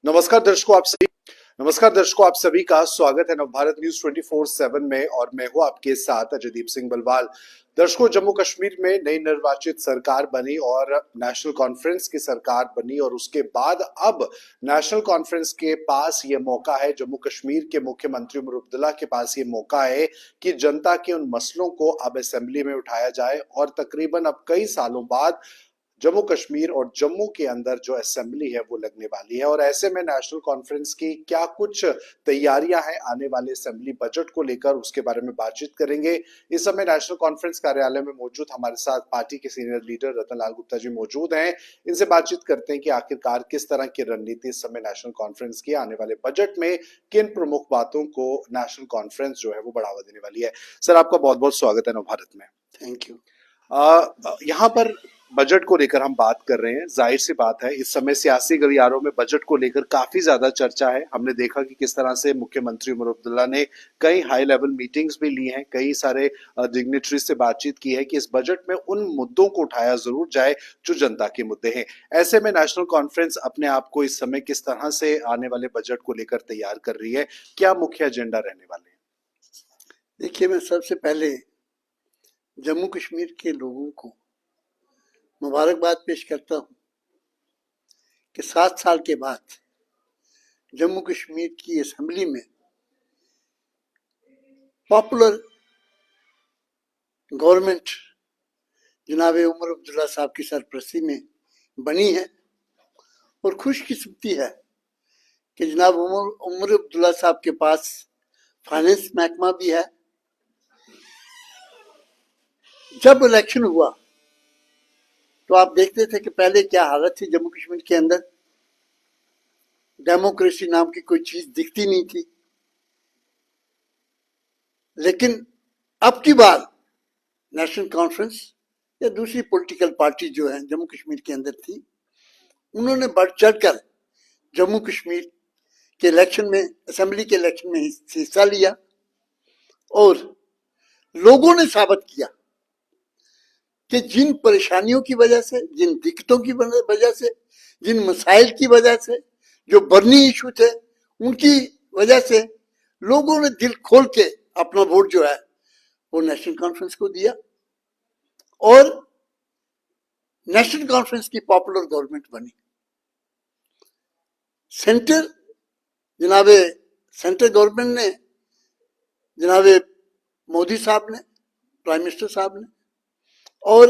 नमस्कार दर्शकों, आप सभी का स्वागत है नवभारत न्यूज 24/7 में और मैं हूं आपके साथ अजयदीप सिंह बलवाल। दर्शकों, जम्मू कश्मीर में नई निर्वाचित सरकार बनी और नेशनल कॉन्फ्रेंस की सरकार बनी और उसके बाद अब नेशनल कॉन्फ्रेंस के पास ये मौका है, जम्मू कश्मीर के मुख्यमंत्री उमर अब्दुल्ला के पास ये मौका है कि जनता के उन मसलों को अब असेंबली में उठाया जाए और तकरीबन अब कई सालों बाद जम्मू कश्मीर और जम्मू के अंदर जो असेंबली है वो लगने वाली है। और ऐसे में नेशनल कॉन्फ्रेंस की क्या कुछ तैयारियां हैं आने वाले असेंबली बजट को लेकर, उसके बारे में बातचीत करेंगे। इस समय नेशनल कॉन्फ्रेंस कार्यालय में मौजूद हमारे साथ पार्टी के सीनियर लीडर रतन लाल गुप्ता जी मौजूद हैं। इनसे बातचीत करते हैं कि आखिरकार किस तरह की रणनीति इस समय नेशनल कॉन्फ्रेंस की आने वाले बजट में किन प्रमुख बातों को नेशनल कॉन्फ्रेंस जो है वो बढ़ावा देने वाली है। सर, आपका बहुत बहुत स्वागत है नवभारत में। Thank you. यहाँ पर बजट को लेकर हम बात कर रहे हैं। जाहिर सी बात है, इस समय सियासी गलियारों में बजट को लेकर काफी ज्यादा चर्चा है। हमने देखा कि किस तरह से मुख्यमंत्री उमर अब्दुल्ला ने कई हाई लेवल मीटिंग्स भी ली हैं, कई सारे डिग्नेटरी से बातचीत की है कि इस बजट में उन मुद्दों को उठाया जरूर जाए जो जनता के मुद्दे हैं। ऐसे में नेशनल कॉन्फ्रेंस अपने आप को इस समय किस तरह से आने वाले बजट को लेकर तैयार कर रही है, क्या मुख्य एजेंडा रहने वाले हैं? देखिए, मैं सबसे पहले जम्मू कश्मीर के लोगों को मुबारकबाद पेश करता हूं कि 7 साल के बाद जम्मू कश्मीर की असेंबली में पॉपुलर गवर्नमेंट जनाब उमर अब्दुल्ला साहब की सरपरस्ती में बनी है। और खुशकिस्मती है कि जनाब उमर अब्दुल्ला साहब के पास फाइनेंस महकमा भी है। जब इलेक्शन हुआ तो आप देखते थे कि पहले क्या हालत थी जम्मू कश्मीर के अंदर। डेमोक्रेसी नाम की कोई चीज दिखती नहीं थी। लेकिन अब की बार नेशनल कॉन्फ्रेंस या दूसरी पॉलिटिकल पार्टी जो है जम्मू कश्मीर के अंदर थी, उन्होंने बढ़ चढ़कर जम्मू कश्मीर के इलेक्शन में, असेंबली के इलेक्शन में हिस्सा लिया और लोगों ने साबित किया कि जिन परेशानियों की वजह से, जिन दिक्कतों की वजह से, जिन मसाइल की वजह से, जो बर्निंग इशू थे, उनकी वजह से लोगों ने दिल खोल के अपना वोट जो है वो नेशनल कॉन्फ्रेंस को दिया और नेशनल कॉन्फ्रेंस की पॉपुलर गवर्नमेंट बनी। सेंटर गवर्नमेंट ने, जनाबे मोदी साहब ने, प्राइम मिनिस्टर साहब ने और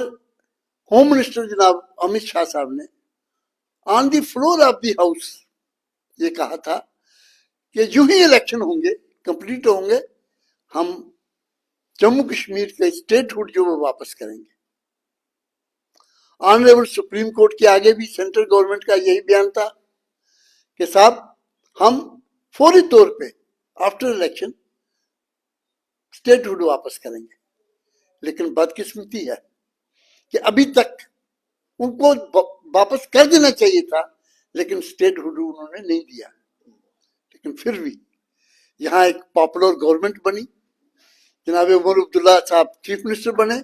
होम मिनिस्टर जनाब अमित शाह साहब ने on the floor of the house ये कहा था कि जो ही इलेक्शन होंगे, कंप्लीट होंगे, हम जम्मू कश्मीर के स्टेटहुड जो वो वापस करेंगे। ऑनरेबल सुप्रीम कोर्ट के आगे भी सेंट्रल गवर्नमेंट का यही बयान था कि साहब, हम फौरी तौर पे आफ्टर इलेक्शन स्टेटहुड वापस करेंगे। लेकिन बदकिस्मती है कि अभी तक उनको वापस कर देना चाहिए था, लेकिन स्टेटहुड उन्होंने नहीं दिया। लेकिन फिर भी यहाँ एक पॉपुलर गवर्नमेंट बनी, जनाब उमर अब्दुल्ला साहब चीफ मिनिस्टर बने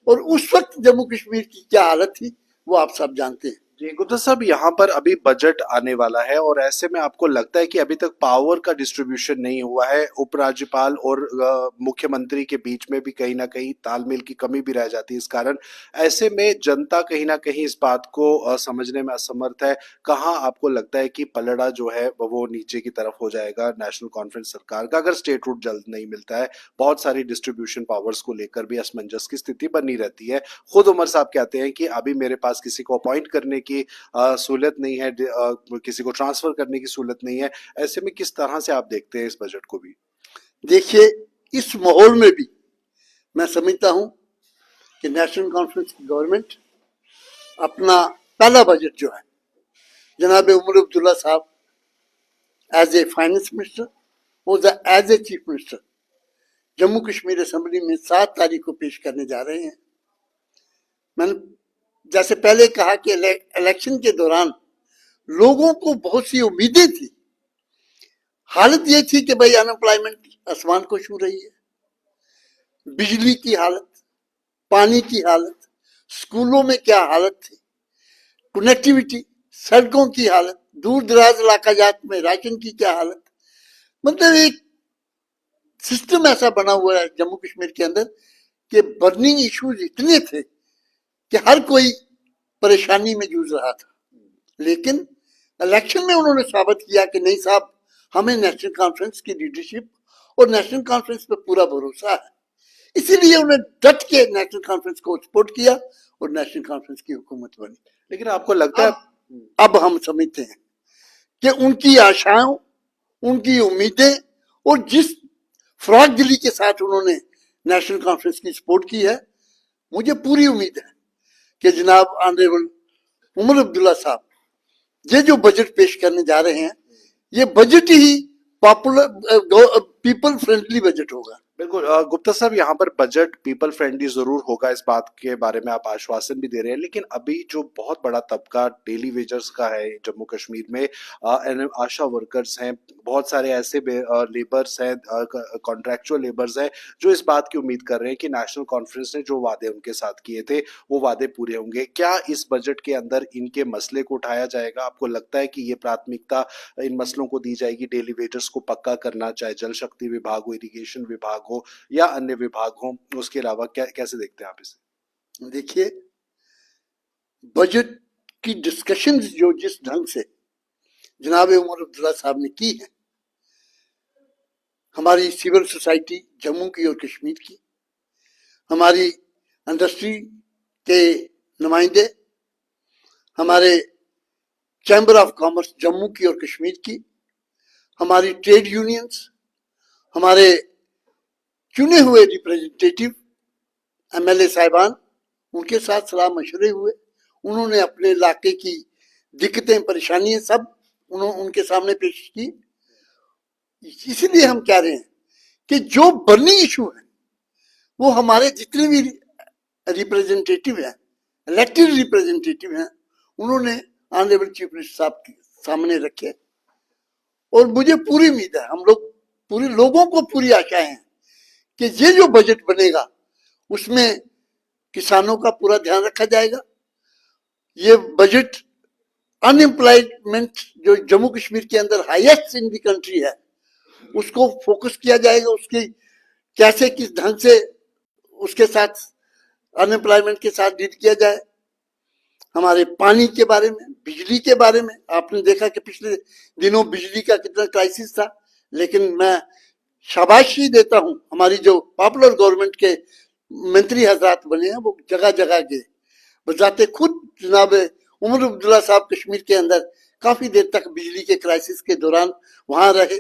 और उस वक्त जम्मू कश्मीर की क्या हालत थी वो आप सब जानते हैं। जी गुप्ता साहब, यहाँ पर अभी बजट आने वाला है और ऐसे में आपको लगता है कि अभी तक पावर का डिस्ट्रीब्यूशन नहीं हुआ है, उपराज्यपाल और मुख्यमंत्री के बीच में भी कहीं ना कहीं तालमेल की कमी भी रह जाती है। इस कारण ऐसे में जनता कहीं ना कहीं इस बात को समझने में असमर्थ है। कहाँ आपको लगता है कि पलड़ा जो है वो नीचे की तरफ हो जाएगा नेशनल कॉन्फ्रेंस सरकार का, अगर स्टेट रूट जल्द नहीं मिलता है? बहुत सारी डिस्ट्रीब्यूशन पावर्स को लेकर भी असमंजस की स्थिति बनी रहती है। खुद उमर साहब कहते हैं कि अभी मेरे पास किसी को अपॉइंट करने की सहूलियत नहीं है, किसी को ट्रांसफर करने की सहूलियत नहीं है। ऐसे में किस तरह से आप देखते हैं इस बजट को भी? देखिए, इस माहौल में भी मैं समझता हूं कि नेशनल कॉन्फ्रेंस की गवर्नमेंट अपना पहला बजट जो है, जनाब उमर अब्दुल्ला साहब एज ए फाइनेंस मिनिस्टर और as a chief minister Jammu Kashmir assembly में 7 तारीख को पेश करने जा रहे हैं। मैंने जैसे पहले कहा कि इलेक्शन के दौरान लोगों को बहुत सी उम्मीदें थी। हालत ये थी कि भाई अनएम्प्लॉयमेंट आसमान को छू रही है, बिजली की हालत, पानी की हालत, स्कूलों में क्या हालत थी, कनेक्टिविटी, सड़कों की हालत, दूर दराज इलाकाजात में राशन की क्या हालत, मतलब एक सिस्टम ऐसा बना हुआ है जम्मू कश्मीर के अंदर कि बर्निंग इश्यूज इतने थे कि हर कोई परेशानी में जूझ रहा था। लेकिन इलेक्शन में उन्होंने साबित किया कि नहीं साहब, हमें नेशनल कॉन्फ्रेंस की लीडरशिप और नेशनल कॉन्फ्रेंस पर पूरा भरोसा है, इसीलिए उन्हें डट के नेशनल कॉन्फ्रेंस को सपोर्ट किया और नेशनल कॉन्फ्रेंस की हुकूमत बनी। लेकिन आपको लगता है अब हम समझते हैं कि उनकी आशाओं, उनकी उम्मीदें और जिस फ्रॉक दिली के साथ उन्होंने नेशनल कॉन्फ्रेंस की सपोर्ट की है, मुझे पूरी उम्मीद है कि जनाब ऑनरेबल उमर अब्दुल्ला साहब ये जो बजट पेश करने जा रहे हैं, ये बजट ही पॉपुलर पीपल फ्रेंडली बजट होगा। बिल्कुल गुप्ता साहब, यहाँ पर बजट पीपल फ्रेंडली जरूर होगा, इस बात के बारे में आप आश्वासन भी दे रहे हैं, लेकिन अभी जो बहुत बड़ा तबका डेली वेजर्स का है जम्मू कश्मीर में, आशा वर्कर्स हैं, बहुत सारे ऐसे लेबर्स हैं, कॉन्ट्रैक्चुअल लेबर्स हैं जो इस बात की उम्मीद कर रहे हैं कि नेशनल कॉन्फ्रेंस ने जो वादे उनके साथ किए थे वो वादे पूरे होंगे। क्या इस बजट के अंदर इनके मसले को उठाया जाएगा? आपको लगता है कि ये प्राथमिकता इन मसलों को दी जाएगी, डेली वेजर्स को पक्का करना, चाहे जल शक्ति विभाग हो, इरिगेशन विभाग हो या अन्य विभाग हो, उसके अलावा कैसे देखते हैं आप इसे? देखिए, बजट की डिस्कशंस जो जिस ढंग से जनाब उमर अब्दुल्ला साहब ने की है, हमारी सिविल सोसाइटी जम्मू की और कश्मीर की, हमारी इंडस्ट्री के नुमाइंदे, हमारे चैम्बर ऑफ कॉमर्स जम्मू की और कश्मीर की, हमारी ट्रेड यूनियंस, हमारे चुने हुए रिप्रेजेंटेटिव एमएलए साहिबान, उनके साथ सलाह मशवरे हुए। उन्होंने अपने इलाके की दिक्कतें, परेशानियां सब उनके सामने पेश की। इसीलिए हम कह रहे हैं कि जो बर्निंग इशू है वो हमारे जितने भी रिप्रेजेंटेटिव हैं, इलेक्टेड रिप्रेजेंटेटिव हैं, उन्होंने ऑनरेबल चीफ मिनिस्टर साहब के सामने रखे। और मुझे पूरी उम्मीद है, हम लोग पूरे लोगों को पूरी आशाएं हैं कि ये जो बजट बनेगा उसमें किसानों का पूरा ध्यान रखा जाएगा। ये बजट अनएम्प्लॉयमेंट जो जम्मू कश्मीर के अंदर हाईएस्ट इन द कंट्री है, उसको फोकस किया जाएगा, उसकी कैसे किस ढंग से उसके साथ अनएम्प्लॉयमेंट के साथ डील किया जाए। हमारे पानी के बारे में, बिजली के बारे में आपने देखा कि पिछले दिनों बिजली का कितना क्राइसिस था, लेकिन मैं शाबाशी देता हूं हमारी जो पॉपुलर गवर्नमेंट के मंत्री हजरात बने हैं, वो जगह जगह गए, बजाते खुद जनाब उमर अब्दुल्ला साहब कश्मीर के अंदर काफी देर तक बिजली के क्राइसिस के दौरान वहां रहे,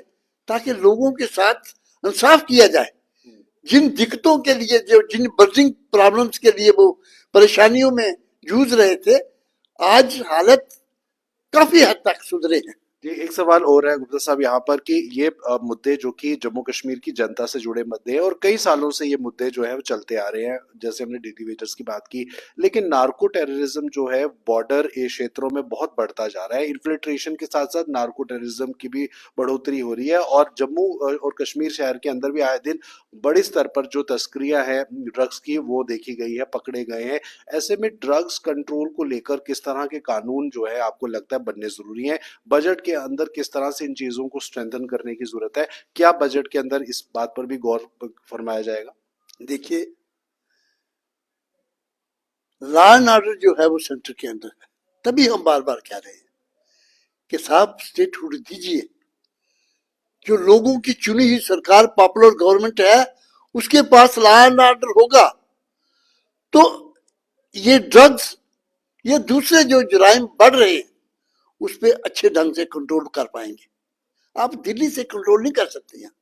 ताकि लोगों के साथ इंसाफ किया जाए। जिन दिक्कतों के लिए, जो जिन बर्निंग प्रॉब्लम्स के लिए वो परेशानियों में जूझ रहे थे, आज हालत काफी हद तक सुधरे हैं। जी, एक सवाल और है गुप्ता साहब यहाँ पर कि ये मुद्दे जो कि जम्मू कश्मीर की जनता से जुड़े मुद्दे हैं और कई सालों से ये मुद्दे जो है वो चलते आ रहे हैं, जैसे हमने डेली वेजर्स की बात की, लेकिन नार्को टेररिज्म जो है बॉर्डर क्षेत्रों में बहुत बढ़ता जा रहा है। इन्फिल्ट्रेशन के साथ साथ नार्को टेररिज्म की भी बढ़ोतरी हो रही है और जम्मू और कश्मीर शहर के अंदर भी आए दिन बड़े स्तर पर जो तस्करियां हैं ड्रग्स की वो देखी गई है, पकड़े गए हैं। ऐसे में ड्रग्स कंट्रोल को लेकर किस तरह के कानून जो है आपको लगता है बनने जरूरी है? बजट के अंदर किस तरह से इन चीजों को स्ट्रेंथन करने की जरूरत है? क्या बजट के अंदर इस बात पर भी गौर फरमाया जाएगा? देखिए, लॉ एंड ऑर्डर जो है वो सेंटर के अंदर है, तभी हम बार बार कह रहे हैं कि साहब स्टेटहुड दीजिए। जो लोगों की चुनी हुई सरकार, पॉपुलर गवर्नमेंट है, उसके पास लॉ एंड ऑर्डर होगा तो ये ड्रग्स, ये दूसरे जो जुराइम बढ़ रहे हैं उस पर अच्छे ढंग से कंट्रोल कर पाएंगे। आप दिल्ली से कंट्रोल नहीं कर सकते यहाँ,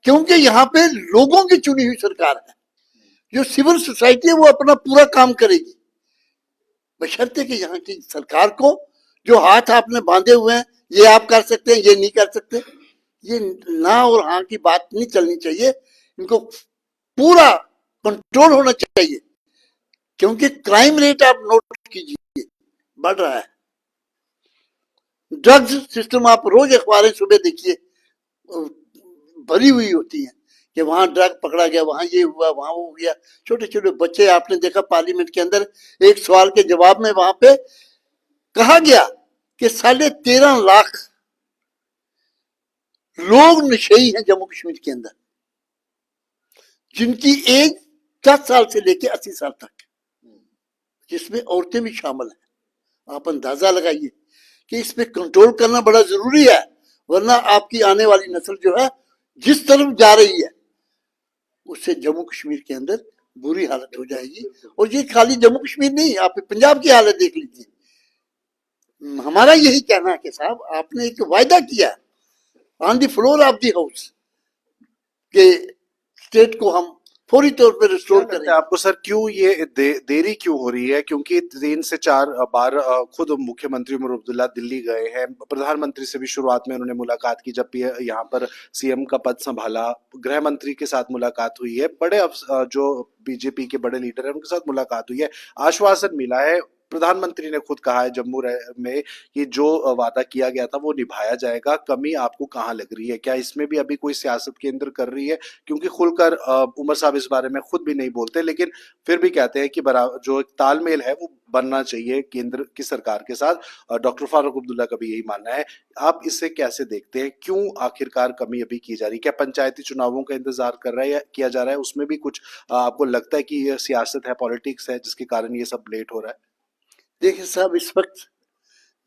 क्योंकि यहाँ पे लोगों की चुनी हुई सरकार है। जो सिविल सोसाइटी है वो अपना पूरा काम करेगी, बशर्ते कि यहाँ की सरकार को जो हाथ आपने बांधे हुए हैं, ये आप कर सकते हैं, ये नहीं कर सकते, ये ना और हाँ की बात नहीं चलनी चाहिए। इनको पूरा कंट्रोल होना चाहिए, क्योंकि क्राइम रेट आप नोट कीजिए बढ़ रहा है। ड्रग्स सिस्टम आप रोज अखबारें सुबह देखिए भरी हुई होती हैं कि वहां ड्रग पकड़ा गया, वहां ये हुआ, वहां वो हो गया। छोटे छोटे बच्चे, आपने देखा पार्लियामेंट के अंदर एक सवाल के जवाब में वहां पे कहा गया कि 13.5 लाख लोग नशेई हैं जम्मू कश्मीर के अंदर, जिनकी एज 10 साल से लेकर 80 साल तक, जिसमें औरतें भी शामिल हैं। आप अंदाजा लगाइए कि इस पे कंट्रोल करना बड़ा जरूरी है, वरना आपकी आने वाली नस्ल जो है जिस तरफ जा रही है उससे जम्मू कश्मीर के अंदर बुरी हालत हो जाएगी। और ये खाली जम्मू कश्मीर नहीं, आप पंजाब की हालत देख लीजिए। हमारा यही कहना है कि साहब आपने एक वायदा किया on the floor of the house कि स्टेट को हम फौरी तौर पर रिस्टोर क्या लगता करें। है आपको सर, क्यों ये देरी क्यों हो रही है? क्योंकि 3 से 4 बार खुद मुख्यमंत्री उमर अब्दुल्ला दिल्ली गए हैं, प्रधानमंत्री से भी शुरुआत में उन्होंने मुलाकात की, जब यहाँ पर सीएम का पद संभाला, गृह मंत्री के साथ मुलाकात हुई है, जो बीजेपी के बड़े लीडर हैं उनके साथ मुलाकात हुई है, आश्वासन मिला है। प्रधानमंत्री ने खुद कहा है जम्मू में कि जो वादा किया गया था वो निभाया जाएगा। कमी आपको कहाँ लग रही है? क्या इसमें भी अभी कोई सियासत केंद्र कर रही है? क्योंकि खुलकर उमर साहब इस बारे में खुद भी नहीं बोलते, लेकिन फिर भी कहते हैं कि जो एक तालमेल है वो बनना चाहिए केंद्र की सरकार के साथ। डॉक्टर फारूक अब्दुल्ला का भी यही मानना है। आप इसे कैसे देखते हैं? क्यों आखिरकार कमी अभी की जा रही है? क्या पंचायती चुनावों का इंतजार कर रहा है या किया जा रहा है? उसमें भी कुछ आपको लगता है कि ये सियासत है, पॉलिटिक्स है, जिसके कारण ये सब लेट हो रहा है? देखिए साहब, इस वक्त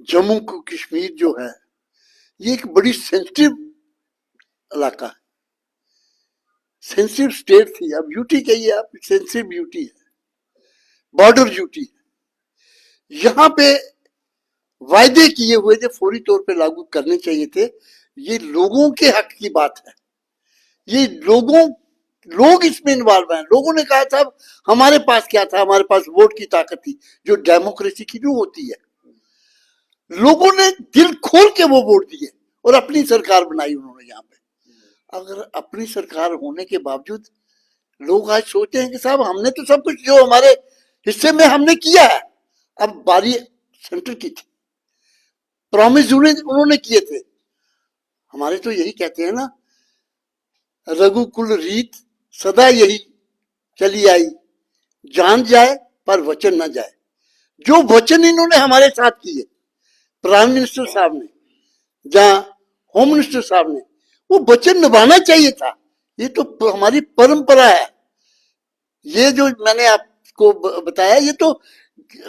जम्मू कश्मीर जो है ये एक बड़ी सेंसिटिव इलाका है, सेंसिटिव स्टेट थी। अब यूटी कहिए आप, सेंसिटिव यूटी है, बॉर्डर यूटी है। यहाँ पे वायदे किए हुए जो फौरी तौर पे लागू करने चाहिए थे, ये लोगों के हक की बात है। ये लोग इसमें इन्वॉल्व हैं। लोगों ने कहा साहब हमारे पास क्या था, हमारे पास वोट की ताकत थी, जो डेमोक्रेसी की जो होती है। लोगों ने दिल खोल के वो वोट दिए और अपनी सरकार बनाई उन्होंने यहाँ पे। अगर अपनी सरकार होने के बावजूद लोग आज सोचते हैं कि साहब हमने तो सब कुछ जो हमारे हिस्से में हमने किया है, अब बारी सेंटर की थी, प्रॉमिस उन्होंने किए थे। हमारे तो यही कहते हैं ना, रघुकुल रीत सदा यही चली आई, जान जाए पर वचन न जाए। जो वचन इन्होंने हमारे साथ किए, प्राइम मिनिस्टर साहब ने, जहां होम मिनिस्टर साहब ने, वो वचन निभाना चाहिए था। ये तो हमारी परंपरा है। ये जो मैंने आपको बताया ये तो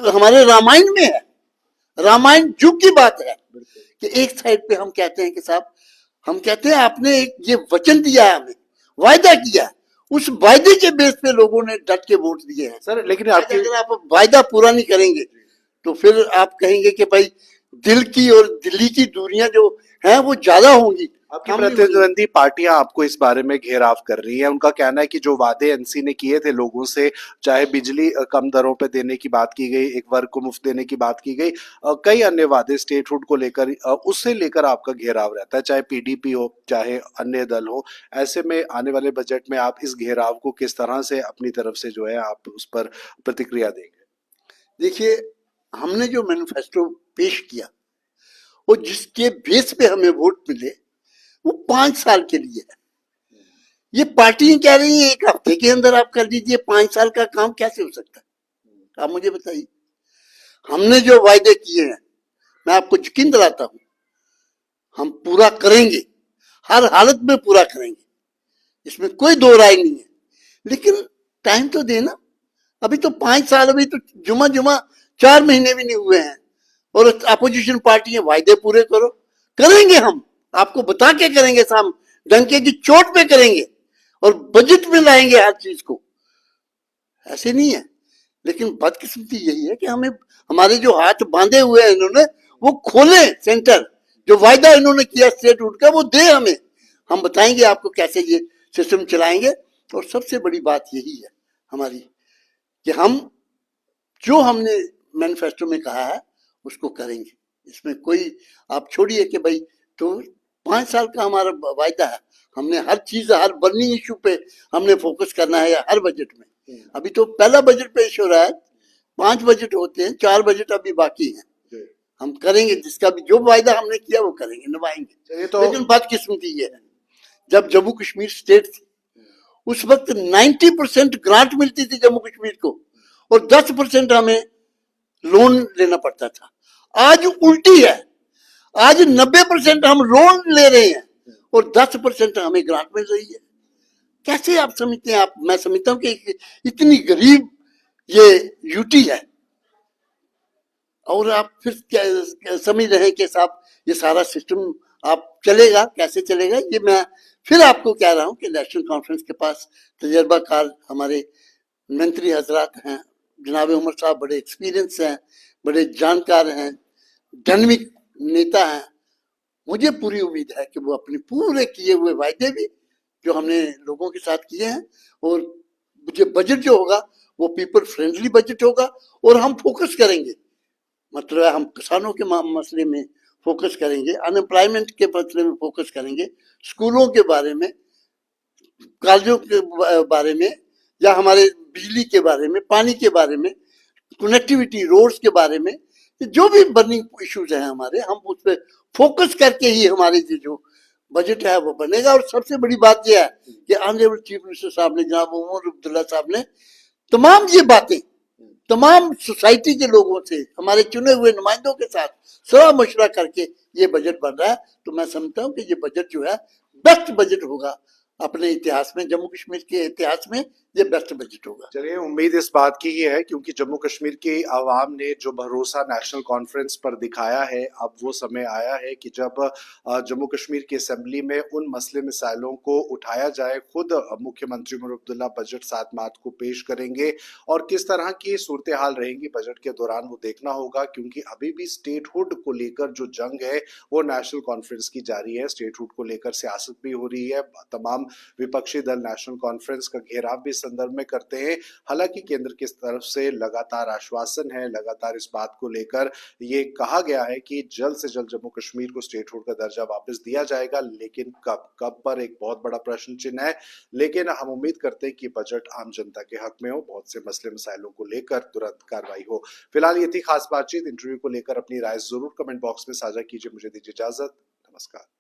हमारे रामायण में है, रामायण युग की बात है कि एक साइड पे हम कहते हैं कि साहब, हम कहते हैं आपने एक ये वचन दिया है, हमें वायदा किया, उस वायदे के बेस पे लोगों ने डट के वोट दिए हैं। सर लेकिन अगर आप वायदा पूरा नहीं करेंगे तो फिर आप कहेंगे कि भाई दिल की और दिल्ली की दूरियां जो हैं वो ज्यादा होंगी। आपकी प्रतिद्वंदी पार्टियां आपको इस बारे में घेराव कर रही हैं। उनका कहना है कि जो वादे एनसी ने किए थे लोगों से, चाहे बिजली कम दरों पे देने की बात की गई, एक वर्ग को मुफ्त देने की बात की गई, कई अन्य वादे स्टेटहुड को लेकर, उससे लेकर आपका घेराव रहता है, चाहे पीडीपी हो चाहे अन्य दल हो। ऐसे में आने वाले बजट में आप इस घेराव को किस तरह से अपनी तरफ से जो है आप उस पर प्रतिक्रिया देंगे? देखिए, हमने जो मैनिफेस्टो पेश किया और जिसके बेस पे हमें वोट मिले वो 5 साल के लिए है। ये पार्टियां कह रही हैं 1 हफ्ते के अंदर आप कर दीजिए। 5 साल का काम कैसे हो सकता है, आप मुझे बताइए। हमने जो वायदे किए हैं, मैं आपको यकीन दिलाता हूं हम पूरा करेंगे, हर हालत में पूरा करेंगे, इसमें कोई दो राय नहीं है। लेकिन टाइम तो देना। अभी तो 5 साल, अभी तो जुमा 4 महीने भी नहीं हुए हैं और अपोजिशन पार्टियां वायदे पूरे करो। करेंगे, हम आपको बता के करेंगे, साहब डंके की चोट पे करेंगे और बजट में लाएंगे हर चीज को। ऐसे नहीं है। लेकिन बदकिस्मती यही है कि हमें हमारे जो हाथ बांधे हुए हैं इन्होंने, वो खोले सेंटर। जो वायदा इन्होंने किया स्टेटहुड का वो दे हमें, हम बताएंगे आपको कैसे ये सिस्टम चलाएंगे। और सबसे बड़ी बात यही है हमारी कि हम जो हमने मैनिफेस्टो में कहा है उसको करेंगे। इसमें कोई आप छोड़िए कि भाई तो 5 साल का हमारा वायदा है। हमने हर चीज, हर बर्निंग इशू पे हमने फोकस करना है हर बजट में। अभी तो पहला बजट पेश हो रहा है, 5 बजट होते हैं, 4 बजट अभी बाकी हैं। हम करेंगे, जिसका भी जो वायदा हमने किया वो करेंगे, निभाएंगे। तो लेकिन बदकिस्मती ये है, जब जम्मू कश्मीर स्टेट थी उस वक्त 90% ग्रांट मिलती थी जम्मू कश्मीर को और 10% हमें लोन लेना पड़ता था। आज उल्टी है, आज 90% हम लोन ले रहे हैं और 10% हमें ग्रांट मिल रही है। कैसे आप समझते हैं? आप, मैं समझता हूं कि इतनी गरीब ये यूटी है और आप फिर क्या समझ रहे हैं कि साहब ये सारा सिस्टम आप चलेगा, कैसे चलेगा? ये मैं फिर आपको कह रहा हूं कि नेशनल कॉन्फ्रेंस के पास तजर्बाकार हमारे मंत्री हजरात हैं, जनाब उमर साहब बड़े एक्सपीरियंस हैं, बड़े जानकार हैं, डायनेमिक नेता हैं। मुझे पूरी उम्मीद है कि वो अपने पूरे किए हुए वायदे भी जो हमने लोगों के साथ किए हैं और मुझे बजट जो होगा वो पीपल फ्रेंडली बजट होगा और हम फोकस करेंगे, मतलब हम किसानों के मसले में फोकस करेंगे, अनएम्प्लॉयमेंट के मसले में फोकस करेंगे, स्कूलों के बारे में, कॉलेजों के बारे में, या हमारे बिजली के बारे में, पानी के बारे में, कनेक्टिविटी, रोड्स के बारे में, जो भी बर्निंग इश्यूज हैं हमारे, हम उस पर फोकस करके ही हमारे जो बजट है वो बनेगा। और सबसे बड़ी बात यह है कि ऑनरेबल चीफ मिनिस्टर साहब ने, जनाब उमर अब्दुल्ला साहब ने तमाम ये बातें तमाम सोसाइटी के लोगों से, हमारे चुने हुए नुमाइंदों के साथ सलाह मशवरा करके ये बजट बन रहा है। तो मैं समझता हूँ कि ये बजट जो है बेस्ट बजट होगा अपने इतिहास में, जम्मू कश्मीर के इतिहास में ये बेस्ट बजट होगा। चलिए, उम्मीद इस बात की ही है क्योंकि जम्मू कश्मीर की आवाम ने जो भरोसा नेशनल कॉन्फ्रेंस पर दिखाया है, अब वो समय आया है कि जब जम्मू कश्मीर की असेंबली में उन मसले मिसाइलों को उठाया जाए। खुद मुख्यमंत्री उमर अब्दुल्ला बजट 7 मार्च को पेश करेंगे और किस तरह की सूरत हाल रहेंगी बजट के दौरान वो देखना होगा, क्योंकि अभी भी स्टेटहुड को लेकर जो जंग है वो नेशनल कॉन्फ्रेंस की जारी है। स्टेटहुड को लेकर सियासत भी हो रही है, तमाम विपक्षी दल नेशनल कॉन्फ्रेंस का घेराव भी संदर्भ में करते हैं। हालांकि केंद्र की तरफ से लगातार आश्वासन है, लगातार इस बात को लेकर ये कहा गया है कि जल्द से जल्द जम्मू कश्मीर को स्टेटहुड का दर्जा वापस दिया जाएगा, लेकिन कब पर एक बहुत बड़ा प्रश्न चिन्ह है। लेकिन हम उम्मीद करते हैं कि बजट आम जनता के हक में हो, बहुत से मसले मसाइलों को लेकर तुरंत कार्रवाई हो। फिलहाल ये थी खास बातचीत। इंटरव्यू को लेकर अपनी राय जरूर कमेंट बॉक्स में साझा कीजिए। मुझे दीजिए इजाजत, नमस्कार।